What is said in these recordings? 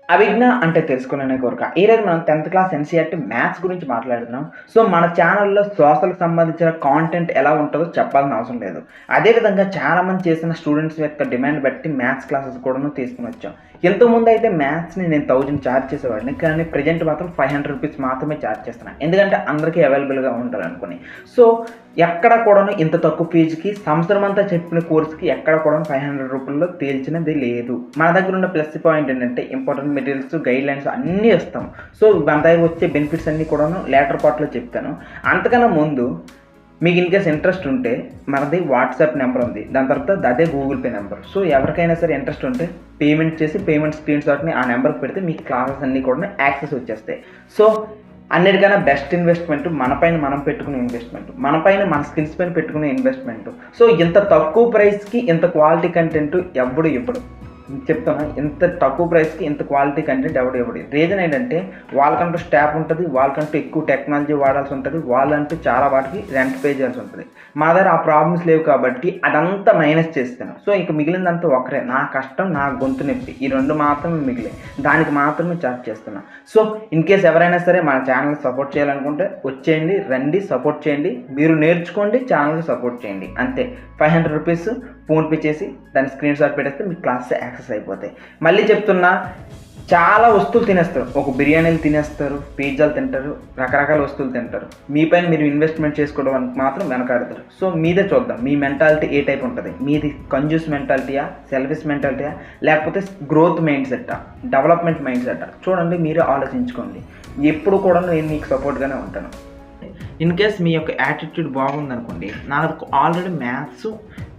అభిజ్ఞ అంటే తెలుసుకునే కోరిక. ఈరోజు మనం 10th క్లాస్ ఎన్‌సీఈఆర్‌టీ మ్యాథ్స్ గురించి మాట్లాడుతున్నాం. సో, మన ఛానెల్‌లో సోషల్‌కి సంబంధించిన కాంటెంట్ ఎలా ఉంటదో చెప్పాల్సిన అవసరం లేదు. అదే విధంగా చాలామంది చేసిన స్టూడెంట్స్ యొక్క డిమాండ్ బట్టి మ్యాథ్స్ క్లాసెస్ కూడాను తీసుకొనొచ్చాం. ఇంతకుముందయితే మ్యాథ్స్‌ని నేను 1000 చార్జ్ చేసేవాడిని. కానీ ప్రెజెంట్ మాత్రం రూ. 500 మాత్రమే చార్జ్ చేస్తున్నా. ఎందుకంటే అందరికీ అవైలబుల్‌గా ఉండాలనుకుని. సో, ఎక్కడ కూడాను ఇంత తక్కువ ఫీజుకి సంవత్సరమంతా చెప్పిన కోర్స్‌కి ఎక్కడ కూడాను రూ. 500 తేల్చినది లేదు. మన దగ్గర ఉన్న ప్లస్ పాయింట్ ఏంటంటే ఇంపార్టెంట్ మెటీరియల్స్, గైడ్‌లైన్స్ అన్నీ ఇస్తాం. సో, మన దగ్గర వచ్చే బెనిఫిట్స్ అన్నీ కూడాను లేటర్ పార్ట్‌లో చెప్తాను. అంతకన్నా ముందు మీకు ఇన్‌కేస్ ఇంట్రెస్ట్ ఉంటే మనది వాట్సాప్ నెంబర్ ఉంది. దాని తర్వాత అదే గూగుల్ పే నెంబర్. సో, ఎవరికైనా సరే ఇంట్రెస్ట్ ఉంటే పేమెంట్ చేసి పేమెంట్ స్క్రీన్ షాట్‌ని ఆ నెంబర్‌కి పెడితే మీకు క్లాసెస్ అన్నీ కూడా యాక్సెస్ వచ్చేస్తాయి. సో, అన్నిటికన్నా బెస్ట్ ఇన్వెస్ట్‌మెంట్ మన పైన మనం పెట్టుకునే ఇన్వెస్ట్‌మెంట్. మన పైన మన స్కిల్స్ పైన పెట్టుకునే ఇన్వెస్ట్‌మెంట్. సో, ఇంత తక్కువ ప్రైస్‌కి ఇంత క్వాలిటీ కంటెంట్ ఎవ్వడు ఇవ్వడు. చెప్తున్నా, ఇంత తక్కువ ప్రైస్‌కి ఇంత క్వాలిటీ కంటెంట్ ఎవడు ఇవ్వడు. రీజన్ ఏంటంటే వాళ్ళకంటూ స్టాఫ్ ఉంటది. వాళ్ళకంటూ ఎక్కువ టెక్నాలజీ వాడాల్సి ఉంటది. వాళ్ళంటూ చాలా వాటికి రెంట్ పే చేయాల్సి ఉంటది. మా దగ్గర ఆ ప్రాబ్లమ్స్ లేవు కాబట్టి అదంతా మైనస్ చేస్తాను. సో, ఇంక మిగిలిందంతా ఒకరే. నా కష్టం, నా గొంతు నొప్పి. ఈ 2 మాత్రమే మిగిలాయి. దానికి మాత్రమే చార్జ్ చేస్తున్నా. సో, ఇన్‌కేస్ ఎవరైనా సరే మన ఛానల్‌ని సపోర్ట్ చేయాలనుకుంటే వచ్చేయండి, రండి, సపోర్ట్ చేయండి. మీరు నేర్చుకోండి, ఛానల్‌ని సపోర్ట్ చేయండి. అంతే. రూ. 500 ఫోన్‌పే చేసి దాని స్క్రీన్ షాట్ పెట్టేస్తే మీ క్లాసెస్ యాక్సెస్ అయిపోతాయి. మళ్ళీ చెప్తున్నా, చాలా వస్తువులు తినేస్తారు. ఒక బిర్యానీలు తినేస్తారు, పిజ్జాలు తింటారు, రకరకాల వస్తువులు తింటారు. మీ పైన మీరు ఇన్వెస్ట్‌మెంట్ చేసుకోవడానికి మాత్రం వెనకాడతారు. సో, మీదే చూద్దాం. మీ మెంటాలిటీ ఏ టైప్ ఉంటుంది? మీది కంజూస్ మెంటాలిటీయా, సెల్ఫిష్ మెంటాలిటీయా, లేకపోతే గ్రోత్ మైండ్ సెట్టా, డెవలప్‌మెంట్ మైండ్ సెట్టా? చూడండి, మీరే ఆలోచించుకోండి. ఎప్పుడు కూడా నేను మీకు సపోర్ట్‌గానే ఉంటాను. ఇన్‌కేస్ మీ యొక్క యాటిట్యూడ్ బాగుందనుకోండి, నాకు already maths,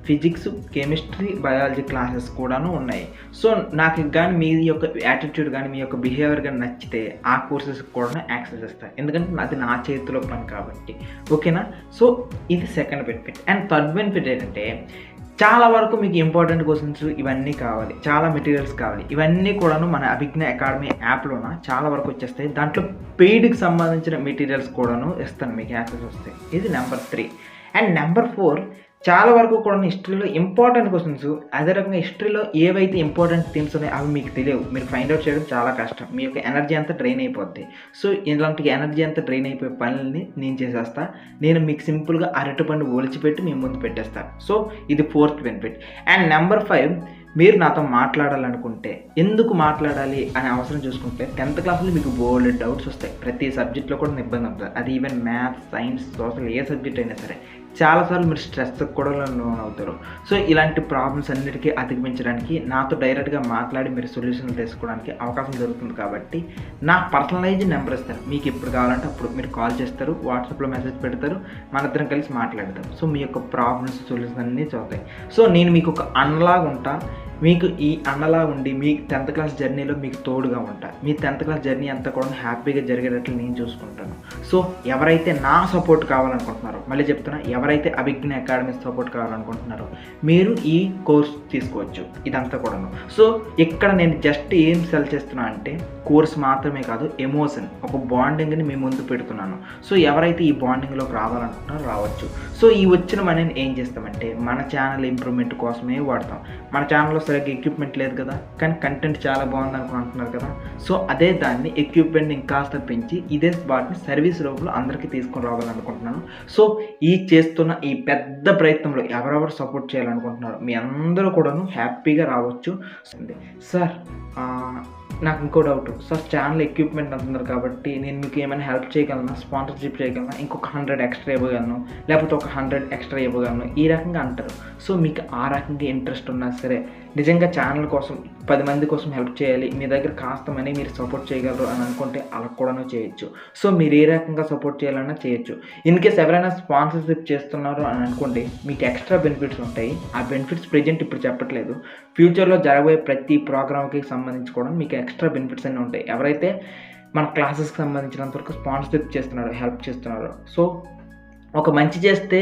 physics, chemistry, biology classes కూడాను ఉన్నాయి. సో, నాకు కానీ మీ యొక్క యాటిట్యూడ్ కానీ, మీ యొక్క బిహేవియర్ కానీ నచ్చితే ఆ కోర్సెస్కి కూడా యాక్సెస్ ఇస్తాను. ఎందుకంటే అది నా చేతిలో పని కాబట్టి. ఓకేనా? సో, ఇది second benefit. And third benefit ఏంటంటే, చాలా వరకు మీకు ఇంపార్టెంట్ క్వశ్చన్స్ ఇవన్నీ కావాలి, చాలా మెటీరియల్స్ కావాలి. ఇవన్నీ కూడాను మన అభిజ్ఞ అకాడమీ యాప్లోన చాలా వరకు వచ్చేస్తాయి. దాంట్లో పెయిడ్కి సంబంధించిన మెటీరియల్స్ కూడాను ఇస్తాను, మీకు యాక్సెస్ వస్తాయి. ఇది నెంబర్ 3. అండ్ నెంబర్ 4, చాలా వరకు కూడా హిస్టరీలో ఇంపార్టెంట్ క్వశ్చన్స్, అదే రకంగా హిస్టరీలో ఏవైతే ఇంపార్టెంట్ థీమ్స్ ఉన్నాయో అవి మీకు తెలియవు. మీరు ఫైండ్ అవుట్ చేయడం చాలా కష్టం. మీ యొక్క ఎనర్జీ అంతా డ్రైన్ అయిపోద్ది. సో, ఇలాంటి ఎనర్జీ అంతా డ్రైన్ అయిపోయే పనులని నేను చేసేస్తా. నేను మీకు సింపుల్గా అరటిపండు ఒలిచిపెట్టి మీ ముందు పెట్టేస్తాను. సో, ఇది 4th బెనిఫిట్. అండ్ నెంబర్ 5, మీరు నాతో మాట్లాడాలనుకుంటే, ఎందుకు మాట్లాడాలి అనే అవసరం చూసుకుంటే 10th క్లాస్లో మీకు బోల్డ్ డౌట్స్ వస్తాయి. ప్రతి సబ్జెక్ట్లో కూడా ఇబ్బంది అవుతుంది. అది ఈవెన్ మ్యాథ్స్, సైన్స్, సోషల్ ఏ సబ్జెక్ట్ అయినా సరే. చాలాసార్లు మీరు స్ట్రెస్కి కూడా లోన్ అవుతారు. సో, ఇలాంటి ప్రాబ్లమ్స్ అన్నిటికీ అధిగమించడానికి నాతో డైరెక్ట్గా మాట్లాడి మీరు సొల్యూషన్లు తీసుకోవడానికి అవకాశం దొరుకుతుంది. కాబట్టి నా పర్సనలైజ్ నెంబర్ ఇస్తాను. మీకు ఎప్పుడు కావాలంటే అప్పుడు మీరు కాల్ చేస్తారు, వాట్సాప్లో మెసేజ్ పెడతారు, మన ఇద్దరం కలిసి మాట్లాడతాం. సో, మీ యొక్క ప్రాబ్లమ్స్, సొల్యూషన్స్ అన్నీ చూస్తాయి. సో, నేను మీకు ఒక అన్నలాగా ఉంటా. మీకు ఈ అన్నలా ఉండి మీ 10th క్లాస్ జర్నీలో మీకు తోడుగా ఉంటా. మీ 10th క్లాస్ జర్నీ అంతా కూడా హ్యాపీగా జరిగేటట్లు నేను చూసుకుంటాను. సో, ఎవరైతే నా సపోర్ట్ కావాలనుకుంటున్నారో, మళ్ళీ చెప్తున్నా, ఎవరైతే అభిజ్ఞ అకాడమీ సపోర్ట్ కావాలనుకుంటున్నారో మీరు ఈ కోర్స్ తీసుకోవచ్చు. ఇదంతా కూడాను. సో, ఇక్కడ నేను జస్ట్ ఏం సెల్ చేస్తున్నా అంటే కోర్స్ మాత్రమే కాదు, ఎమోషన్, ఒక బాండింగ్ని మీ ముందు పెడుతున్నాను. సో, ఎవరైతే ఈ బాండింగ్లోకి రావాలనుకుంటున్నారో రావచ్చు. సో, ఈ వచ్చిన మనీని ఏం చేస్తామంటే మన ఛానల్ ఇంప్రూవ్మెంట్ కోసమే వాడతాం. మన ఛానల్లో సరిగ్గా ఎక్విప్మెంట్ లేదు కదా, కానీ కంటెంట్ చాలా బాగుంది అనుకుంటున్నారు కదా. సో, అదే దాన్ని ఎక్విప్మెంట్ ఇంకాస్త పెంచి ఇదే వాటిని సర్వీస్ రూపంలో అందరికీ తీసుకొని రావాలనుకుంటున్నాను. సో, ఈ చేస్తున్న ఈ పెద్ద ప్రయత్నంలో ఎవరెవరు సపోర్ట్ చేయాలనుకుంటున్నారో మీ అందరూ కూడాను హ్యాపీగా రావచ్చు. సార్, నాకు ఇంకో డౌట్ సార్, ఛానల్ ఎక్విప్మెంట్ అంటున్నారు కాబట్టి నేను మీకు ఏమైనా హెల్ప్ చేయగలనా, స్పాన్సర్షిప్ చేయగలనా, ఇంకొక 100 ఎక్స్ట్రా ఇవ్వగలను, లేకపోతే ఒక 100 ఎక్స్ట్రా ఇవ్వగలను, ఈ రకంగా అంటారు. సో, మీకు ఆ రకంగా ఇంట్రెస్ట్ ఉన్నా సరే, నిజంగా ఛానల్ కోసం 10 మంది కోసం హెల్ప్ చేయాలి, మీ దగ్గర కాస్త మనీ మీరు సపోర్ట్ చేయగలరు అని అనుకుంటే అలా కూడాను చేయొచ్చు. సో, మీరు ఏ రకంగా సపోర్ట్ చేయాలన్నా చేయొచ్చు. ఇన్కేస్ ఎవరైనా స్పాన్సర్షిప్ చేస్తున్నారు అని అనుకోండి, మీకు ఎక్స్ట్రా బెనిఫిట్స్ ఉంటాయి. ఆ బెనిఫిట్స్ ప్రెజెంట్ ఇప్పుడు చెప్పట్లేదు. ఫ్యూచర్లో జరగబోయే ప్రతి ప్రోగ్రామ్కి సంబంధించి కూడా మీకు ఎక్స్ట్రా బెనిఫిట్స్ అన్నీ ఉంటాయి. ఎవరైతే మన క్లాసెస్కి సంబంధించినంత వరకు స్పాన్సర్షిప్ చేస్తున్నారో, హెల్ప్ చేస్తున్నారో, సో, ఒక మంచి చేస్తే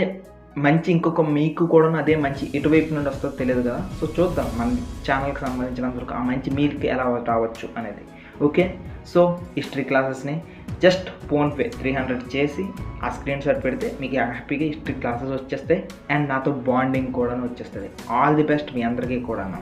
మంచి ఇంకొక మీకు కూడా అదే మంచి ఎటువైపు నుండి వస్తుందో తెలియదు కదా. సో, చూద్దాం మన ఛానల్కి సంబంధించినంత వరకు ఆ మంచి మీకు ఎలా రావచ్చు అనేది. ఓకే. సో, హిస్టరీ క్లాసెస్ని జస్ట్ ఫోన్పే 300 చేసి ఆ స్క్రీన్ షాట్ పెడితే మీకు హ్యాపీగా హిస్టరీ క్లాసెస్ వచ్చేస్తాయి. అండ్ నాతో బాండింగ్ కూడా వచ్చేస్తుంది. ఆల్ ది బెస్ట్ మీ అందరికీ కూడాను.